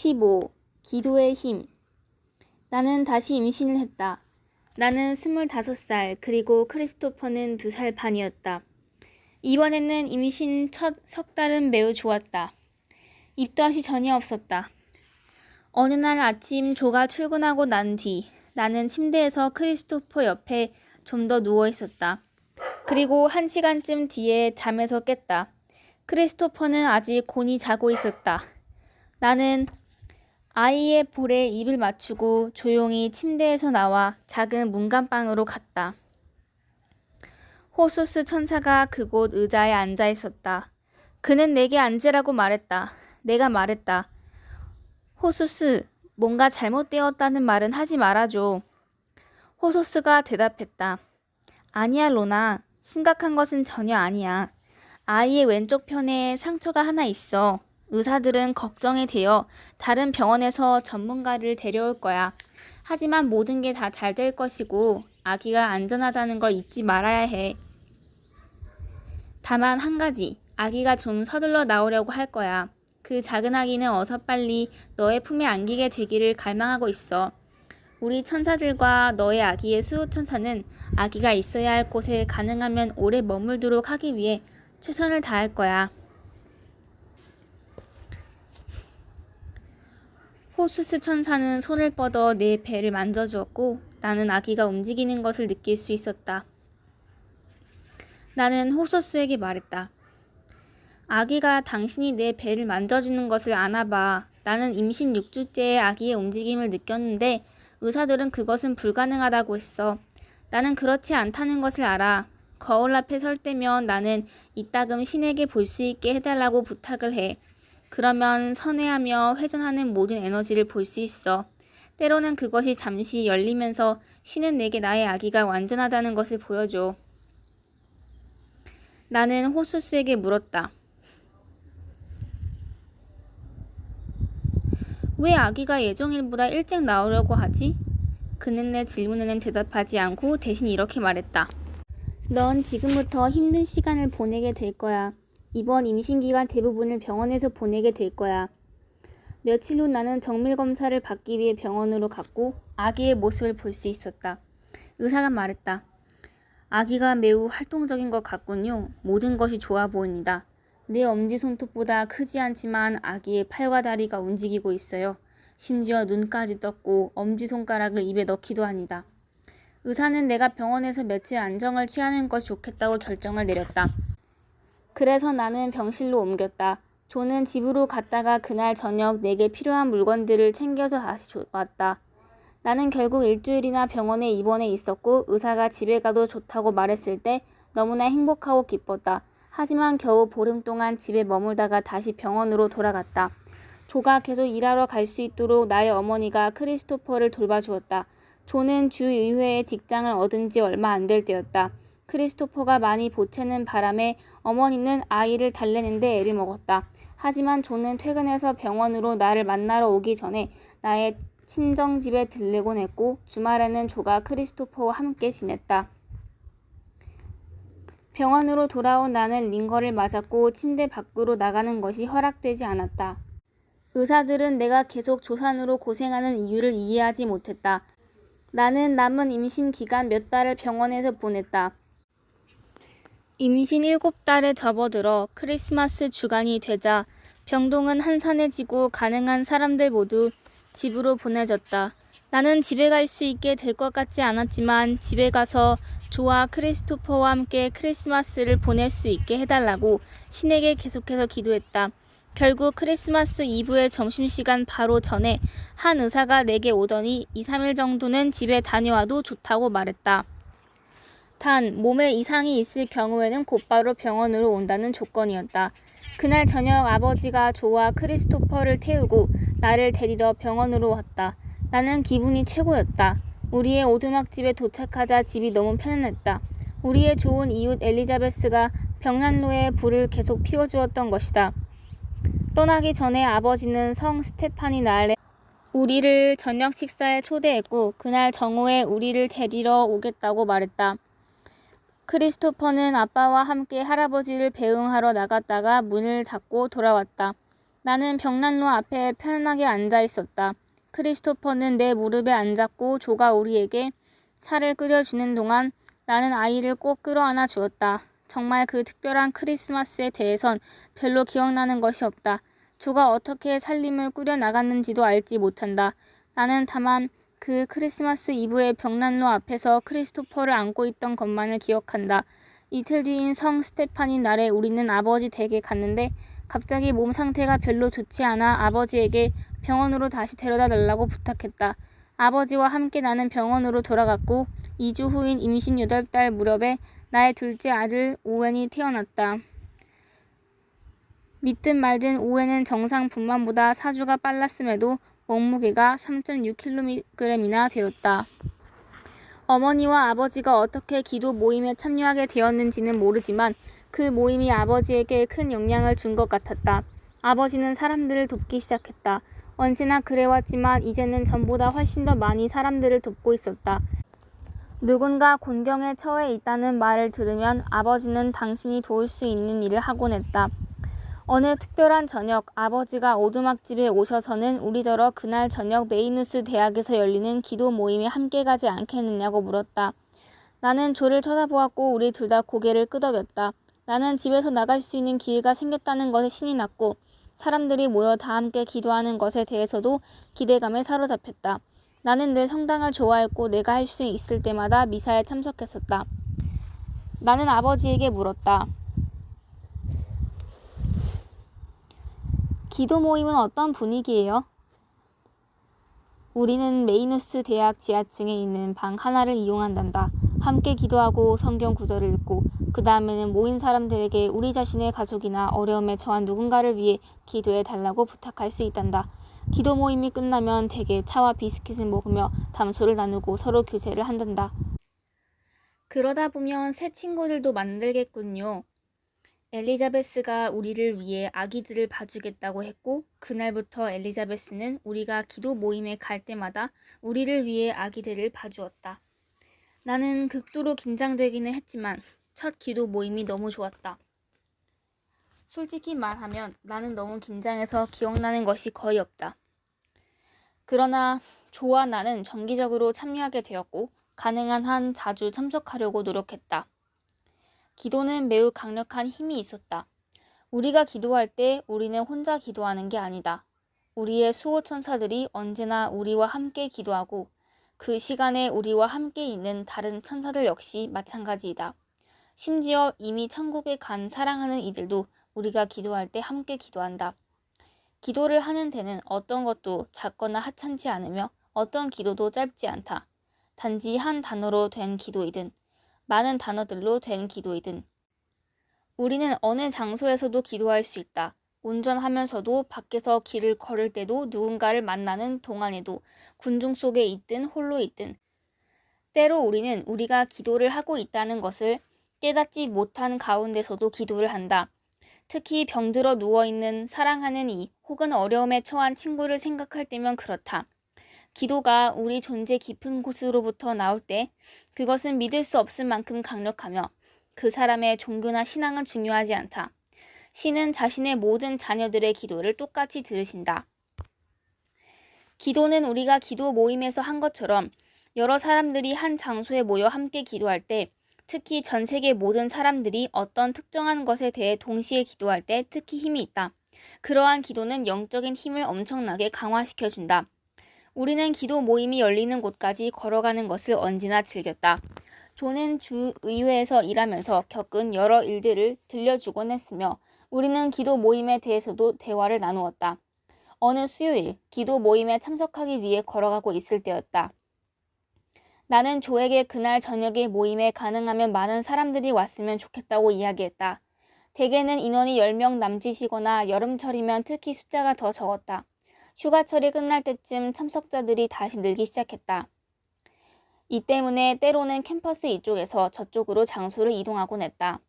15. 기도의 힘. 나는 다시 임신을 했다. 나는 25살, 그리고 크리스토퍼는 2살 반이었다. 이번에는 임신 첫 석 달은 매우 좋았다. 입덧이 전혀 없었다. 어느 날 아침 조가 출근하고 난 뒤 나는 침대에서 크리스토퍼 옆에 좀 더 누워 있었다. 그리고 1시간쯤 뒤에 잠에서 깼다. 크리스토퍼는 아직 곤히 자고 있었다. 나는 아이의 볼에 입을 맞추고 조용히 침대에서 나와 작은 문간방으로 갔다. 호수스 천사가 그곳 의자에 앉아 있었다. 그는 내게 앉으라고 말했다. 내가 말했다. 호수스, 뭔가 잘못되었다는 말은 하지 말아줘. 호수스가 대답했다. 아니야, 로나. 심각한 것은 전혀 아니야. 아이의 왼쪽 편에 상처가 하나 있어. 의사들은 걱정이 되어 다른 병원에서 전문가를 데려올 거야. 하지만 모든 게 다 잘 될 것이고 아기가 안전하다는 걸 잊지 말아야 해. 다만 한 가지, 아기가 좀 서둘러 나오려고 할 거야. 그 작은 아기는 어서 빨리 너의 품에 안기게 되기를 갈망하고 있어. 우리 천사들과 너의 아기의 수호천사는 아기가 있어야 할 곳에 가능하면 오래 머물도록 하기 위해 최선을 다할 거야. 호수스 천사는 손을 뻗어 내 배를 만져주었고 나는 아기가 움직이는 것을 느낄 수 있었다. 나는 호수스에게 말했다. 아기가 당신이 내 배를 만져주는 것을 아나봐. 나는 임신 6주째의 아기의 움직임을 느꼈는데 의사들은 그것은 불가능하다고 했어. 나는 그렇지 않다는 것을 알아. 거울 앞에 설 때면 나는 이따금 신에게 볼 수 있게 해달라고 부탁을 해. 그러면 선회하며 회전하는 모든 에너지를 볼 수 있어. 때로는 그것이 잠시 열리면서 신은 내게 나의 아기가 완전하다는 것을 보여줘. 나는 호수스에게 물었다. 왜 아기가 예정일보다 일찍 나오려고 하지? 그는 내 질문에는 대답하지 않고 대신 이렇게 말했다. 넌 지금부터 힘든 시간을 보내게 될 거야. 이번 임신기간 대부분을 병원에서 보내게 될 거야. 며칠 후 나는 정밀검사를 받기 위해 병원으로 갔고 아기의 모습을 볼 수 있었다. 의사가 말했다. 아기가 매우 활동적인 것 같군요. 모든 것이 좋아 보입니다. 내 엄지손톱보다 크지 않지만 아기의 팔과 다리가 움직이고 있어요. 심지어 눈까지 떴고 엄지손가락을 입에 넣기도 합니다. 의사는 내가 병원에서 며칠 안정을 취하는 것이 좋겠다고 결정을 내렸다. 그래서 나는 병실로 옮겼다. 조는 집으로 갔다가 그날 저녁 내게 필요한 물건들을 챙겨서 다시 왔다. 나는 결국 일주일이나 병원에 입원해 있었고 의사가 집에 가도 좋다고 말했을 때 너무나 행복하고 기뻤다. 하지만 겨우 보름 동안 집에 머물다가 다시 병원으로 돌아갔다. 조가 계속 일하러 갈 수 있도록 나의 어머니가 크리스토퍼를 돌봐주었다. 조는 주의회에 직장을 얻은 지 얼마 안 될 때였다. 크리스토퍼가 많이 보채는 바람에 어머니는 아이를 달래는데 애를 먹었다. 하지만 조는 퇴근해서 병원으로 나를 만나러 오기 전에 나의 친정집에 들르곤 했고 주말에는 조가 크리스토퍼와 함께 지냈다. 병원으로 돌아온 나는 링거를 맞았고 침대 밖으로 나가는 것이 허락되지 않았다. 의사들은 내가 계속 조산으로 고생하는 이유를 이해하지 못했다. 나는 남은 임신 기간 몇 달을 병원에서 보냈다. 임신 7달에 접어들어 크리스마스 주간이 되자 병동은 한산해지고 가능한 사람들 모두 집으로 보내졌다. 나는 집에 갈 수 있게 될 것 같지 않았지만 집에 가서 조와 크리스토퍼와 함께 크리스마스를 보낼 수 있게 해달라고 신에게 계속해서 기도했다. 결국 크리스마스 이브의 점심시간 바로 전에 한 의사가 내게 오더니 2-3일 정도는 집에 다녀와도 좋다고 말했다. 단 몸에 이상이 있을 경우에는 곧바로 병원으로 온다는 조건이었다. 그날 저녁 아버지가 조와 크리스토퍼를 태우고 나를 데리러 병원으로 왔다. 나는 기분이 최고였다. 우리의 오두막집에 도착하자 집이 너무 편안했다. 우리의 좋은 이웃 엘리자베스가 벽난로에 불을 계속 피워주었던 것이다. 떠나기 전에 아버지는 성 스테파니 나을에 우리를 저녁 식사에 초대했고 그날 정오에 우리를 데리러 오겠다고 말했다. 크리스토퍼는 아빠와 함께 할아버지를 배웅하러 나갔다가 문을 닫고 돌아왔다. 나는 벽난로 앞에 편하게 앉아 있었다. 크리스토퍼는 내 무릎에 앉았고 조가 우리에게 차를 끓여주는 동안 나는 아이를 꼭 끌어안아 주었다. 정말 그 특별한 크리스마스에 대해선 별로 기억나는 것이 없다. 조가 어떻게 살림을 꾸려나갔는지도 알지 못한다. 나는 다만 그 크리스마스 이브의 벽난로 앞에서 크리스토퍼를 안고 있던 것만을 기억한다. 이틀 뒤인 성 스테파니 날에 우리는 아버지 댁에 갔는데 갑자기 몸 상태가 별로 좋지 않아 아버지에게 병원으로 다시 데려다 달라고 부탁했다. 아버지와 함께 나는 병원으로 돌아갔고 2주 후인 임신 8달 무렵에 나의 둘째 아들 오웬이 태어났다. 믿든 말든 오웬은 정상 분만보다 4주가 빨랐음에도 몸무게가 3.6kg이나 되었다. 어머니와 아버지가 어떻게 기도 모임에 참여하게 되었는지는 모르지만 그 모임이 아버지에게 큰 영향을 준 것 같았다. 아버지는 사람들을 돕기 시작했다. 언제나 그래왔지만 이제는 전보다 훨씬 더 많이 사람들을 돕고 있었다. 누군가 곤경에 처해 있다는 말을 들으면 아버지는 당신이 도울 수 있는 일을 하곤 했다. 어느 특별한 저녁 아버지가 오두막집에 오셔서는 우리더러 그날 저녁 메이누스 대학에서 열리는 기도 모임에 함께 가지 않겠느냐고 물었다. 나는 조를 쳐다보았고 우리 둘 다 고개를 끄덕였다. 나는 집에서 나갈 수 있는 기회가 생겼다는 것에 신이 났고 사람들이 모여 다 함께 기도하는 것에 대해서도 기대감에 사로잡혔다. 나는 늘 성당을 좋아했고 내가 할 수 있을 때마다 미사에 참석했었다. 나는 아버지에게 물었다. 기도 모임은 어떤 분위기예요? 우리는 메이누스 대학 지하층에 있는 방 하나를 이용한단다. 함께 기도하고 성경 구절을 읽고 그 다음에는 모인 사람들에게 우리 자신의 가족이나 어려움에 처한 누군가를 위해 기도해 달라고 부탁할 수 있단다. 기도 모임이 끝나면 대개 차와 비스킷을 먹으며 담소를 나누고 서로 교제를 한단다. 그러다 보면 새 친구들도 만들겠군요. 엘리자베스가 우리를 위해 아기들을 봐주겠다고 했고 그날부터 엘리자베스는 우리가 기도 모임에 갈 때마다 우리를 위해 아기들을 봐주었다. 나는 극도로 긴장되기는 했지만 첫 기도 모임이 너무 좋았다. 솔직히 말하면 나는 너무 긴장해서 기억나는 것이 거의 없다. 그러나 조와 나는 정기적으로 참여하게 되었고 가능한 한 자주 참석하려고 노력했다. 기도는 매우 강력한 힘이 있었다. 우리가 기도할 때 우리는 혼자 기도하는 게 아니다. 우리의 수호 천사들이 언제나 우리와 함께 기도하고 그 시간에 우리와 함께 있는 다른 천사들 역시 마찬가지이다. 심지어 이미 천국에 간 사랑하는 이들도 우리가 기도할 때 함께 기도한다. 기도를 하는 데는 어떤 것도 작거나 하찮지 않으며 어떤 기도도 짧지 않다. 단지 한 단어로 된 기도이든 많은 단어들로 된 기도이든 우리는 어느 장소에서도 기도할 수 있다. 운전하면서도 밖에서 길을 걸을 때도 누군가를 만나는 동안에도 군중 속에 있든 홀로 있든 때로 우리는 우리가 기도를 하고 있다는 것을 깨닫지 못한 가운데서도 기도를 한다. 특히 병들어 누워있는 사랑하는 이 혹은 어려움에 처한 친구를 생각할 때면 그렇다. 기도가 우리 존재 깊은 곳으로부터 나올 때 그것은 믿을 수 없을 만큼 강력하며 그 사람의 종교나 신앙은 중요하지 않다. 신은 자신의 모든 자녀들의 기도를 똑같이 들으신다. 기도는 우리가 기도 모임에서 한 것처럼 여러 사람들이 한 장소에 모여 함께 기도할 때 특히 전 세계 모든 사람들이 어떤 특정한 것에 대해 동시에 기도할 때 특히 힘이 있다. 그러한 기도는 영적인 힘을 엄청나게 강화시켜준다. 우리는 기도 모임이 열리는 곳까지 걸어가는 것을 언제나 즐겼다. 조는 주의회에서 일하면서 겪은 여러 일들을 들려주곤 했으며 우리는 기도 모임에 대해서도 대화를 나누었다. 어느 수요일 기도 모임에 참석하기 위해 걸어가고 있을 때였다. 나는 조에게 그날 저녁에 모임에 가능하면 많은 사람들이 왔으면 좋겠다고 이야기했다. 대개는 인원이 10명 남짓이거나 여름철이면 특히 숫자가 더 적었다. 휴가철이 끝날 때쯤 참석자들이 다시 늘기 시작했다. 이 때문에 때로는 캠퍼스 이쪽에서 저쪽으로 장소를 이동하곤 했다.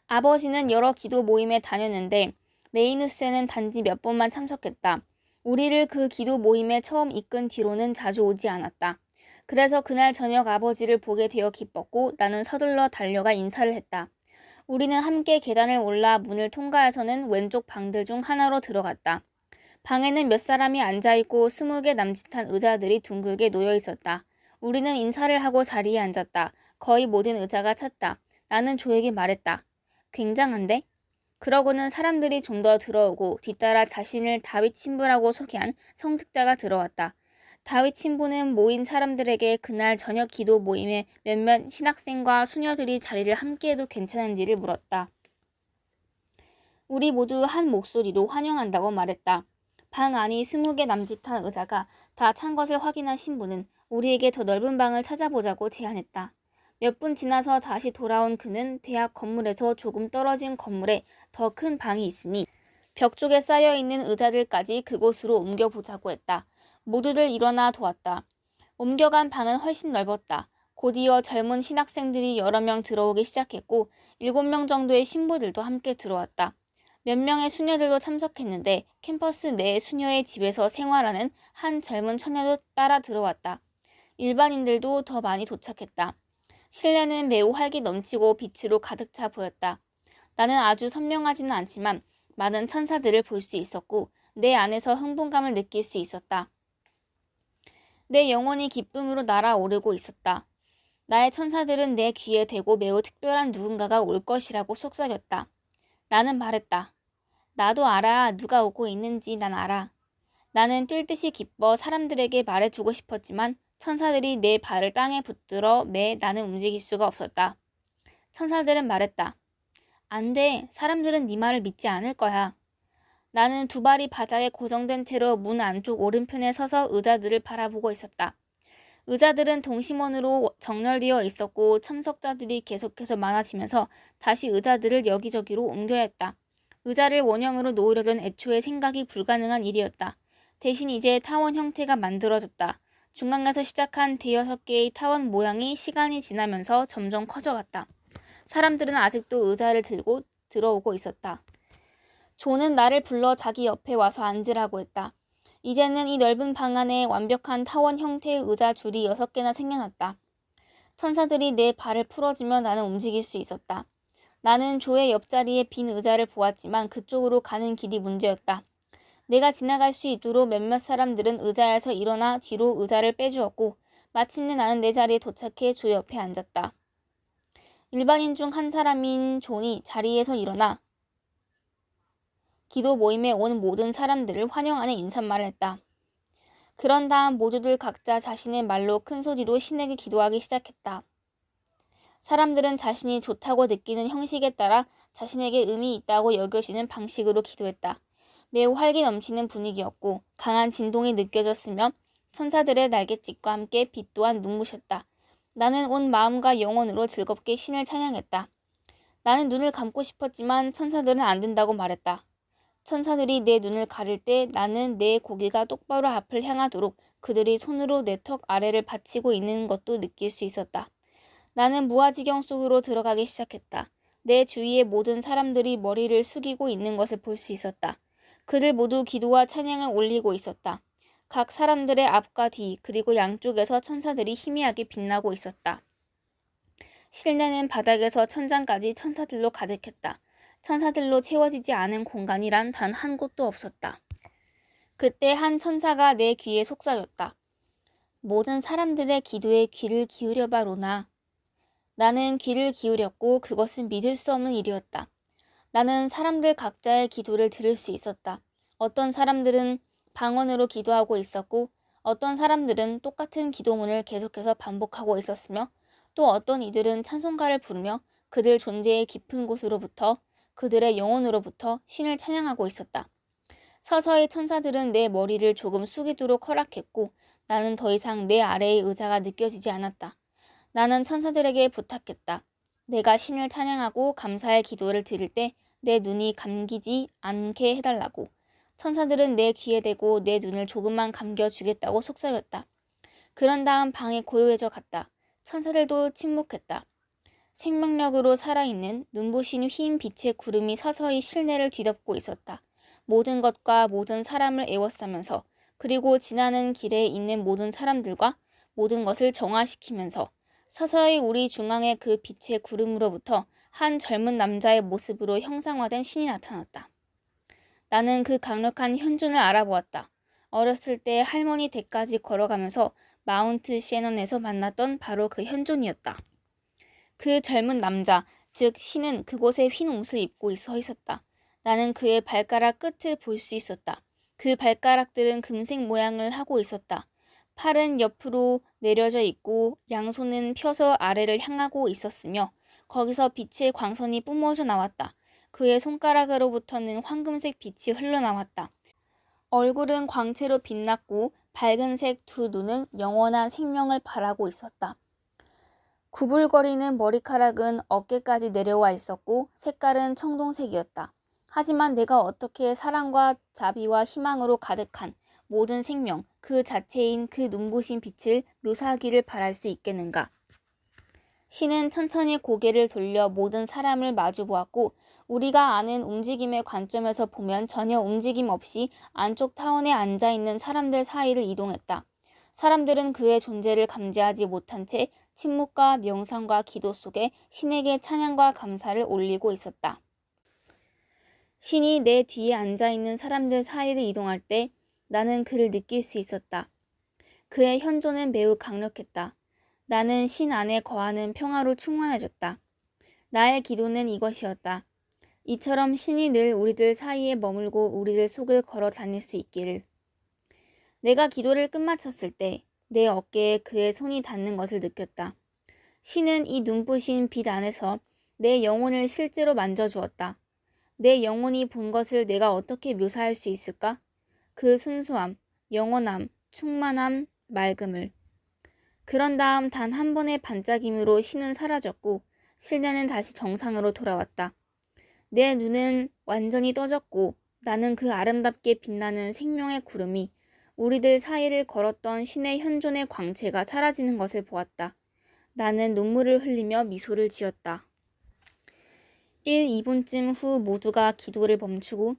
아버지는 여러 기도 모임에 다녔는데 메이누스에는 단지 몇 번만 참석했다. 우리를 그 기도 모임에 처음 이끈 뒤로는 자주 오지 않았다. 그래서 그날 저녁 아버지를 보게 되어 기뻤고 나는 서둘러 달려가 인사를 했다. 우리는 함께 계단을 올라 문을 통과해서는 왼쪽 방들 중 하나로 들어갔다. 방에는 몇 사람이 앉아있고 20개 남짓한 의자들이 둥글게 놓여 있었다. 우리는 인사를 하고 자리에 앉았다. 거의 모든 의자가 찼다. 나는 조에게 말했다. 굉장한데? 그러고는 사람들이 좀 더 들어오고 뒤따라 자신을 다윗 신부라고 소개한 성직자가 들어왔다. 다윗 신부는 모인 사람들에게 그날 저녁 기도 모임에 몇몇 신학생과 수녀들이 자리를 함께해도 괜찮은지를 물었다. 우리 모두 한 목소리로 환영한다고 말했다. 방 안이 20개 남짓한 의자가 다 찬 것을 확인한 신부는 우리에게 더 넓은 방을 찾아보자고 제안했다. 몇 분 지나서 다시 돌아온 그는 대학 건물에서 조금 떨어진 건물에 더 큰 방이 있으니 벽 쪽에 쌓여있는 의자들까지 그곳으로 옮겨보자고 했다. 모두들 일어나 도왔다. 옮겨간 방은 훨씬 넓었다. 곧이어 젊은 신학생들이 여러 명 들어오기 시작했고 7명 정도의 신부들도 함께 들어왔다. 몇 명의 수녀들도 참석했는데 캠퍼스 내 수녀의 집에서 생활하는 한 젊은 처녀도 따라 들어왔다. 일반인들도 더 많이 도착했다. 실내는 매우 활기 넘치고 빛으로 가득 차 보였다. 나는 아주 선명하지는 않지만 많은 천사들을 볼 수 있었고 내 안에서 흥분감을 느낄 수 있었다. 내 영혼이 기쁨으로 날아오르고 있었다. 나의 천사들은 내 귀에 대고 매우 특별한 누군가가 올 것이라고 속삭였다. 나는 말했다. 나도 알아. 누가 오고 있는지 난 알아. 나는 뛸 듯이 기뻐 사람들에게 말해주고 싶었지만 천사들이 내 발을 땅에 붙들어 매 나는 움직일 수가 없었다. 천사들은 말했다. 안 돼. 사람들은 네 말을 믿지 않을 거야. 나는 두 발이 바닥에 고정된 채로 문 안쪽 오른편에 서서 의자들을 바라보고 있었다. 의자들은 동심원으로 정렬되어 있었고 참석자들이 계속해서 많아지면서 다시 의자들을 여기저기로 옮겨야 했다. 의자를 원형으로 놓으려던 애초에 생각이 불가능한 일이었다. 대신 이제 타원 형태가 만들어졌다. 중간에서 시작한 대여섯 개의 타원 모양이 시간이 지나면서 점점 커져갔다. 사람들은 아직도 의자를 들고 들어오고 있었다. 조는 나를 불러 자기 옆에 와서 앉으라고 했다. 이제는 이 넓은 방 안에 완벽한 타원 형태의 의자 줄이 6개나 생겨났다. 천사들이 내 발을 풀어주며 나는 움직일 수 있었다. 나는 조의 옆자리에 빈 의자를 보았지만 그쪽으로 가는 길이 문제였다. 내가 지나갈 수 있도록 몇몇 사람들은 의자에서 일어나 뒤로 의자를 빼주었고 마침내 나는 내 자리에 도착해 조 옆에 앉았다. 일반인 중 한 사람인 존이 자리에서 일어나 기도 모임에 온 모든 사람들을 환영하는 인사말을 했다. 그런 다음 모두들 각자 자신의 말로 큰 소리로 신에게 기도하기 시작했다. 사람들은 자신이 좋다고 느끼는 형식에 따라 자신에게 의미 있다고 여겨지는 방식으로 기도했다. 매우 활기 넘치는 분위기였고 강한 진동이 느껴졌으며 천사들의 날갯짓과 함께 빛 또한 눈부셨다. 나는 온 마음과 영혼으로 즐겁게 신을 찬양했다. 나는 눈을 감고 싶었지만 천사들은 안 된다고 말했다. 천사들이 내 눈을 가릴 때 나는 내 고개가 똑바로 앞을 향하도록 그들이 손으로 내 턱 아래를 받치고 있는 것도 느낄 수 있었다. 나는 무아지경 속으로 들어가기 시작했다. 내 주위의 모든 사람들이 머리를 숙이고 있는 것을 볼 수 있었다. 그들 모두 기도와 찬양을 올리고 있었다. 각 사람들의 앞과 뒤 그리고 양쪽에서 천사들이 희미하게 빛나고 있었다. 실내는 바닥에서 천장까지 천사들로 가득했다. 천사들로 채워지지 않은 공간이란 단 한 곳도 없었다. 그때 한 천사가 내 귀에 속삭였다. 모든 사람들의 기도에 귀를 기울여봐 로나. 나는 귀를 기울였고 그것은 믿을 수 없는 일이었다. 나는 사람들 각자의 기도를 들을 수 있었다. 어떤 사람들은 방언으로 기도하고 있었고 어떤 사람들은 똑같은 기도문을 계속해서 반복하고 있었으며 또 어떤 이들은 찬송가를 부르며 그들 존재의 깊은 곳으로부터 그들의 영혼으로부터 신을 찬양하고 있었다. 서서히 천사들은 내 머리를 조금 숙이도록 허락했고 나는 더 이상 내 아래의 의자가 느껴지지 않았다. 나는 천사들에게 부탁했다. 내가 신을 찬양하고 감사의 기도를 드릴 때 내 눈이 감기지 않게 해달라고. 천사들은 내 귀에 대고 내 눈을 조금만 감겨주겠다고 속삭였다. 그런 다음 방이 고요해져 갔다. 천사들도 침묵했다. 생명력으로 살아있는 눈부신 흰 빛의 구름이 서서히 실내를 뒤덮고 있었다. 모든 것과 모든 사람을 에워싸면서 그리고 지나는 길에 있는 모든 사람들과 모든 것을 정화시키면서 서서히 우리 중앙의 그 빛의 구름으로부터 한 젊은 남자의 모습으로 형상화된 신이 나타났다. 나는 그 강력한 현존을 알아보았다. 어렸을 때 할머니 댁까지 걸어가면서 마운트 셰넌에서 만났던 바로 그 현존이었다. 그 젊은 남자, 즉 신은 그곳에 흰 옷을 입고 서 있었다. 나는 그의 발가락 끝을 볼 수 있었다. 그 발가락들은 금색 모양을 하고 있었다. 팔은 옆으로 내려져 있고 양손은 펴서 아래를 향하고 있었으며 거기서 빛의 광선이 뿜어져 나왔다. 그의 손가락으로부터는 황금색 빛이 흘러나왔다. 얼굴은 광채로 빛났고 밝은색 두 눈은 영원한 생명을 바라고 있었다. 구불거리는 머리카락은 어깨까지 내려와 있었고 색깔은 청동색이었다. 하지만 내가 어떻게 사랑과 자비와 희망으로 가득한 모든 생명, 그 자체인 그 눈부신 빛을 묘사하기를 바랄 수 있겠는가? 신은 천천히 고개를 돌려 모든 사람을 마주 보았고 우리가 아는 움직임의 관점에서 보면 전혀 움직임 없이 안쪽 타원에 앉아있는 사람들 사이를 이동했다. 사람들은 그의 존재를 감지하지 못한 채 침묵과 명상과 기도 속에 신에게 찬양과 감사를 올리고 있었다. 신이 내 뒤에 앉아있는 사람들 사이를 이동할 때 나는 그를 느낄 수 있었다. 그의 현존은 매우 강력했다. 나는 신 안에 거하는 평화로 충만해졌다. 나의 기도는 이것이었다. 이처럼 신이 늘 우리들 사이에 머물고 우리들 속을 걸어 다닐 수 있기를. 내가 기도를 끝마쳤을 때 내 어깨에 그의 손이 닿는 것을 느꼈다. 신은 이 눈부신 빛 안에서 내 영혼을 실제로 만져주었다. 내 영혼이 본 것을 내가 어떻게 묘사할 수 있을까? 그 순수함, 영원함, 충만함, 맑음을. 그런 다음 단 한 번의 반짝임으로 신은 사라졌고 실내는 다시 정상으로 돌아왔다. 내 눈은 완전히 떠졌고 나는 그 아름답게 빛나는 생명의 구름이 우리들 사이를 걸었던 신의 현존의 광채가 사라지는 것을 보았다. 나는 눈물을 흘리며 미소를 지었다. 1, 2분쯤 후 모두가 기도를 멈추고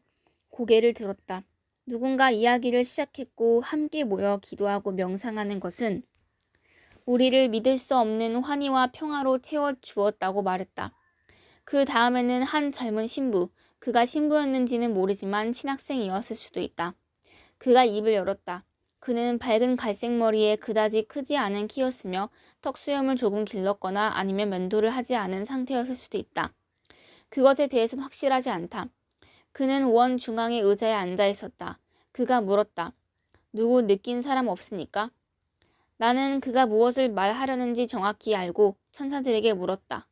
고개를 들었다. 누군가 이야기를 시작했고 함께 모여 기도하고 명상하는 것은 우리를 믿을 수 없는 환희와 평화로 채워주었다고 말했다. 그 다음에는 한 젊은 신부, 그가 신부였는지는 모르지만 신학생이었을 수도 있다. 그가 입을 열었다. 그는 밝은 갈색 머리에 그다지 크지 않은 키였으며 턱수염을 조금 길렀거나 아니면 면도를 하지 않은 상태였을 수도 있다. 그것에 대해서는 확실하지 않다. 그는 원 중앙의 의자에 앉아 있었다. 그가 물었다. 누구 느낀 사람 없습니까? 나는 그가 무엇을 말하려는지 정확히 알고 천사들에게 물었다.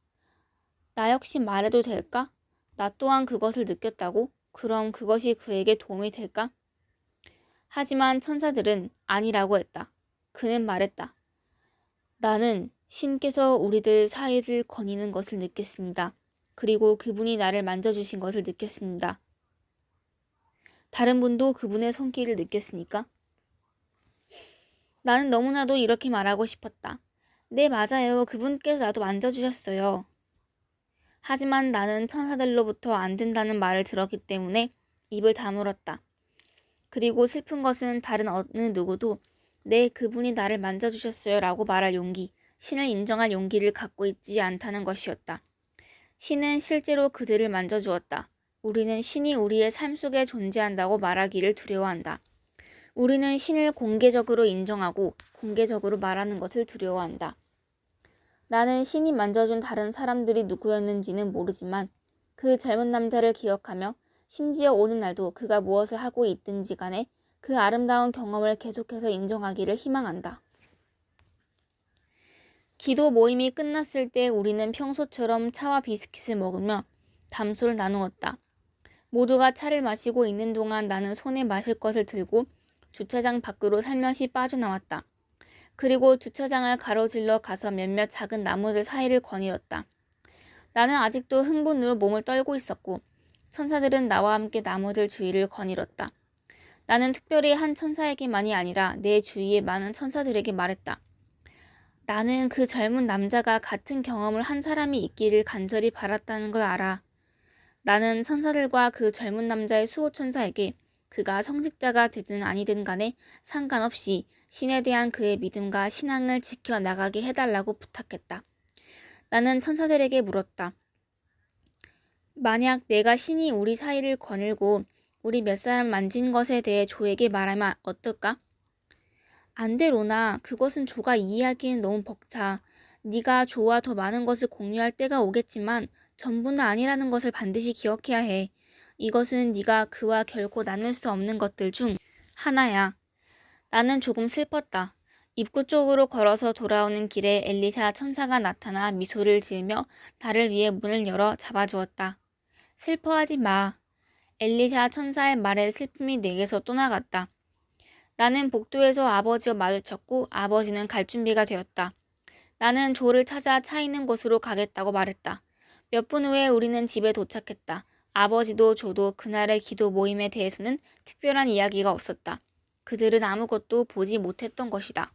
나 역시 말해도 될까? 나 또한 그것을 느꼈다고? 그럼 그것이 그에게 도움이 될까? 하지만 천사들은 아니라고 했다. 그는 말했다. 나는 신께서 우리들 사이를 거니는 것을 느꼈습니다. 그리고 그분이 나를 만져주신 것을 느꼈습니다. 다른 분도 그분의 손길을 느꼈으니까? 나는 너무나도 이렇게 말하고 싶었다. 네, 맞아요. 그분께서 나도 만져주셨어요. 하지만 나는 천사들로부터 안 된다는 말을 들었기 때문에 입을 다물었다. 그리고 슬픈 것은 다른 어느 누구도 네, 그분이 나를 만져주셨어요 라고 말할 용기, 신을 인정할 용기를 갖고 있지 않다는 것이었다. 신은 실제로 그들을 만져주었다. 우리는 신이 우리의 삶 속에 존재한다고 말하기를 두려워한다. 우리는 신을 공개적으로 인정하고 공개적으로 말하는 것을 두려워한다. 나는 신이 만져준 다른 사람들이 누구였는지는 모르지만 그 젊은 남자를 기억하며 심지어 오는 날도 그가 무엇을 하고 있든지 간에 그 아름다운 경험을 계속해서 인정하기를 희망한다. 기도 모임이 끝났을 때 우리는 평소처럼 차와 비스킷을 먹으며 담소를 나누었다. 모두가 차를 마시고 있는 동안 나는 손에 마실 것을 들고 주차장 밖으로 살며시 빠져나왔다. 그리고 주차장을 가로질러 가서 몇몇 작은 나무들 사이를 거닐었다. 나는 아직도 흥분으로 몸을 떨고 있었고 천사들은 나와 함께 나무들 주위를 거닐었다. 나는 특별히 한 천사에게만이 아니라 내 주위의 많은 천사들에게 말했다. 나는 그 젊은 남자가 같은 경험을 한 사람이 있기를 간절히 바랐다는 걸 알아. 나는 천사들과 그 젊은 남자의 수호천사에게 그가 성직자가 되든 아니든 간에 상관없이 신에 대한 그의 믿음과 신앙을 지켜나가게 해달라고 부탁했다. 나는 천사들에게 물었다. 만약 내가 신이 우리 사이를 거닐고 우리 몇 사람 만진 것에 대해 조에게 말하면 어떨까? 안 돼, 로나. 그것은 조가 이해하기엔 너무 벅차. 네가 조와 더 많은 것을 공유할 때가 오겠지만 전부는 아니라는 것을 반드시 기억해야 해. 이것은 네가 그와 결코 나눌 수 없는 것들 중 하나야. 나는 조금 슬펐다. 입구 쪽으로 걸어서 돌아오는 길에 엘리사 천사가 나타나 미소를 지으며 나를 위해 문을 열어 잡아주었다. 슬퍼하지 마. 엘리사 천사의 말에 슬픔이 내게서 떠나갔다. 나는 복도에서 아버지와 마주쳤고 아버지는 갈 준비가 되었다. 나는 조를 찾아 차 있는 곳으로 가겠다고 말했다. 몇 분 후에 우리는 집에 도착했다. 아버지도 조도 그날의 기도 모임에 대해서는 특별한 이야기가 없었다. 그들은 아무것도 보지 못했던 것이다.